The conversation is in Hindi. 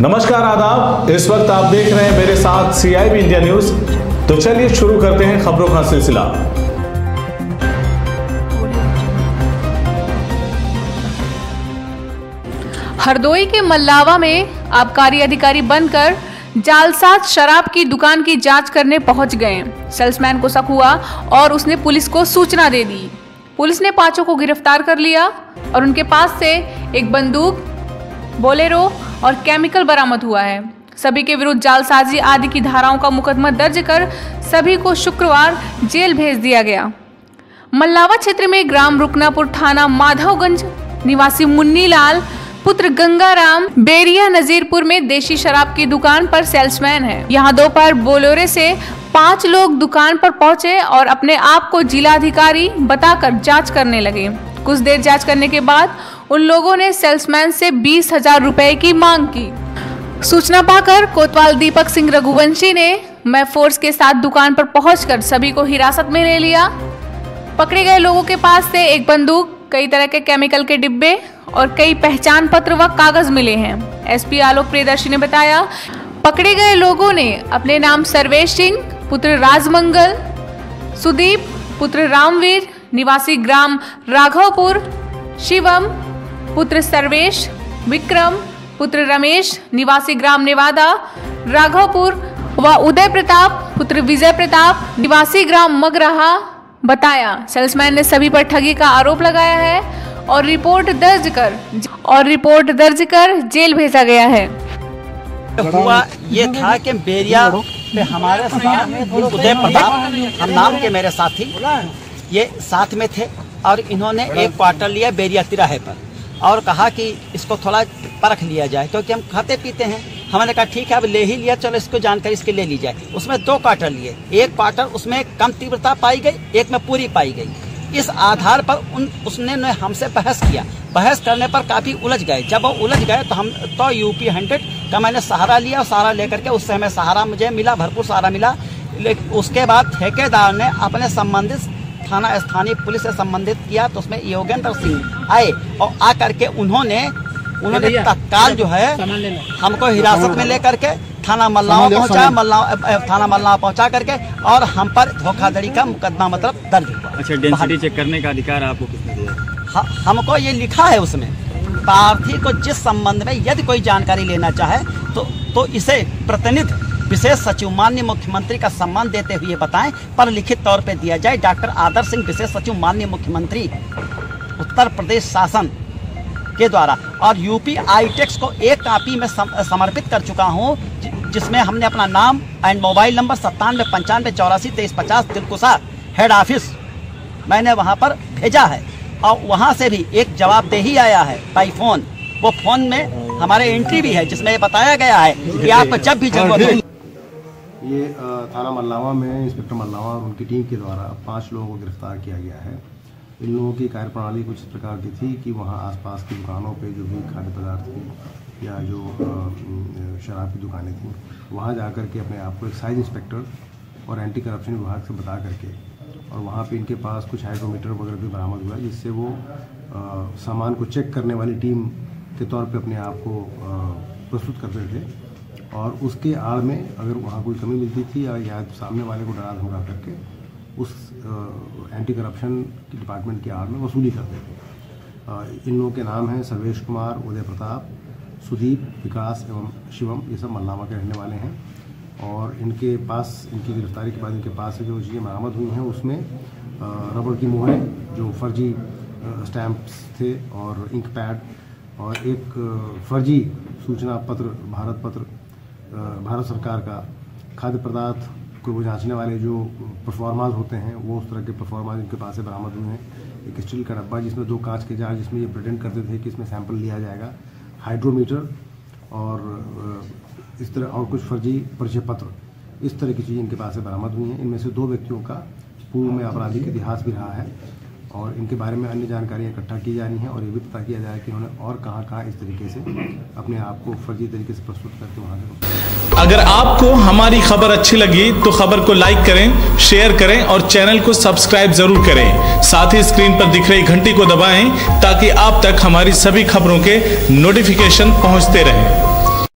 नमस्कार आदाब, इस वक्त आप देख रहे हैं मेरे साथ CIB इंडिया न्यूज। तो चलिए शुरू करते हैं खबरों का सिलसिला। हरदोई के मल्लावा में आबकारी अधिकारी बनकर जालसाज शराब की दुकान की जांच करने पहुंच गए। सेल्समैन को शक हुआ और उसने पुलिस को सूचना दे दी। पुलिस ने पांचों को गिरफ्तार कर लिया और उनके पास से एक बंदूक, बोलेरो और केमिकल बरामद हुआ है। सभी के विरुद्ध जालसाजी आदि की धाराओं का मुकदमा दर्ज कर सभी को शुक्रवार जेल भेज दिया गया। मल्लावा क्षेत्र में ग्राम रुकनापुर थाना माधवगंज निवासी मुन्नी लाल पुत्र गंगाराम बेरिया नजीरपुर में देशी शराब की दुकान पर सेल्समैन है। यहाँ दोपहर बोलेरो से 5 लोग दुकान पर पहुंचे और अपने आप को जिलाधिकारी बताकर जांच करने लगे। कुछ देर जांच करने के बाद उन लोगों ने सेल्समैन से 20,000 रुपए की मांग की। सूचना पाकर कोतवाल दीपक सिंह रघुवंशी ने मैं फोर्स के साथ दुकान पर पहुंचकर सभी को हिरासत में ले लिया। पकड़े गए लोगों के पास से एक बंदूक, कई तरह के केमिकल के डिब्बे और कई पहचान पत्र व कागज मिले हैं। SP आलोक प्रियदर्शी ने बताया, पकड़े गए लोगों ने अपने नाम सर्वेश सिंह पुत्र राजमंगल, सुदीप पुत्र रामवीर निवासी ग्राम राघवपुर, शिवम पुत्र सर्वेश, विक्रम पुत्र रमेश निवासी ग्राम नेवादा राघवपुर व उदय प्रताप पुत्र विजय प्रताप निवासी ग्राम मगराहा बताया। सेल्समैन ने सभी पर ठगी का आरोप लगाया है और रिपोर्ट दर्ज कर जेल भेजा गया है। हुआ ये था कि बेरिया पे हमारे साथ उदय प्रताप हम नाम के मेरे साथी ये साथ में थे और इन्होंने एक क्वार्टर लिया बेरिया तिराहे पर और कहा कि इसको थोड़ा परख लिया जाए क्योंकि हम खाते पीते हैं। हमने कहा ठीक है, अब ले ही लिया, चलो इसको जानकारी इसके ले ली जाए। उसमें 2 क्वार्टर लिए, एक क्वार्टर उसमें कम तीव्रता पाई गई, एक में पूरी पाई गई। इस आधार पर उसने हमसे बहस किया। बहस करने पर काफी उलझ गए। जब वो उलझ गए तो UP 100 का मैंने सहारा लिया और सहारा लेकर के उससे हमें सहारा मुझे मिला, भरपूर सहारा मिला। उसके बाद ठेकेदार ने अपने संबंधित थाना स्थानीय पुलिस से संबंधित किया तो उसमें योगेंद्र सिंह आए और आकर के उन्होंने तत्काल जो है हमको हिरासत में लेकर के थाना मल्लावा पहुंचा करके और हम पर धोखाधड़ी का मुकदमा मतलब दर्ज हुआ। अच्छा, डेंसिटी चेक करने का अधिकार आपको किसने दिया? हमको ये लिखा है उसमें, प्रार्थी को जिस संबंध में यदि कोई जानकारी लेना चाहे तो इसे प्रतिनिधि विशेष सचिव माननीय मुख्यमंत्री का सम्मान देते हुए बताएं, पर लिखित तौर पे दिया जाए। डॉक्टर आदर्श सिंह विशेष सचिव माननीय मुख्यमंत्री उत्तर प्रदेश शासन के द्वारा और UP ITEX को एक कॉपी में समर्पित कर चुका हूं, जिसमें हमने अपना नाम and mobile number 9795842350 Dilkusha head office मैंने वहां पर भेजा है और वहां से भी एक जवाबदेही आया है बाई फोन। वो फोन में हमारे एंट्री भी है जिसमें बताया गया है कि आपको जब भी जरूरत हो। ये थाना मल्लावा में इंस्पेक्टर मल्लावा और उनकी टीम के द्वारा 5 लोगों को गिरफ्तार किया गया है। इन लोगों की कार्यप्रणाली कुछ इस प्रकार की थी कि वहाँ आसपास की दुकानों पे जो भी खाद्य पदार्थ थी या जो शराब की दुकानें थी, वहाँ जाकर के अपने आप को एक्साइज इंस्पेक्टर और एंटी करप्शन विभाग से बता करके और वहाँ पे इनके पास कुछ हाइड्रोमीटर वगैरह भी बरामद हुआ, जिससे वो सामान को चेक करने वाली टीम के तौर पे अपने आप को प्रस्तुत करते थे और उसके आड़ में अगर वहाँ कोई कमी मिलती थी या सामने वाले को डरा धमका करके उस एंटी करप्शन डिपार्टमेंट के आड़ में वसूली करते थे। इन लोगों के नाम हैं सर्वेश कुमार, उदय प्रताप, सुदीप, विकास एवं शिवम। ये सब मल्लावा के रहने वाले हैं और इनके पास इनकी गिरफ्तारी के बाद इनके पास से जो चीज़ें बरामद हुई हैं उसमें रबड़ की मोहरें, जो फर्जी स्टैंप्स थे और इंक पैड और एक फर्जी सूचना पत्र, भारत सरकार का खाद्य पदार्थ को जांचने वाले जो परफॉर्माज होते हैं, वो उस तरह के परफॉर्माज इनके पास से बरामद हुए हैं। एक स्टील का डब्बा जिसमें 2 कांच के जार जिसमें ये प्रेजेंट करते थे कि इसमें सैंपल लिया जाएगा, हाइड्रोमीटर और इस तरह और कुछ फर्जी परिचय पत्र, इस तरह की चीज़ें इनके पास से बरामद हुई हैं। इनमें से 2 व्यक्तियों का पूर्व में आपराधिक इतिहास भी रहा है और इनके बारे में अन्य जानकारियाँ इकट्ठा की जा रही हैं और ये भी पता किया जाए कि उन्होंने और कहाँ इस तरीके से अपने आप को फर्जी तरीके से प्रस्तुत करके वहाँ से। अगर आपको हमारी खबर अच्छी लगी तो खबर को लाइक करें, शेयर करें और चैनल को सब्सक्राइब जरूर करें। साथ ही स्क्रीन पर दिख रही घंटी को दबाएं ताकि आप तक हमारी सभी खबरों के नोटिफिकेशन पहुंचते रहें।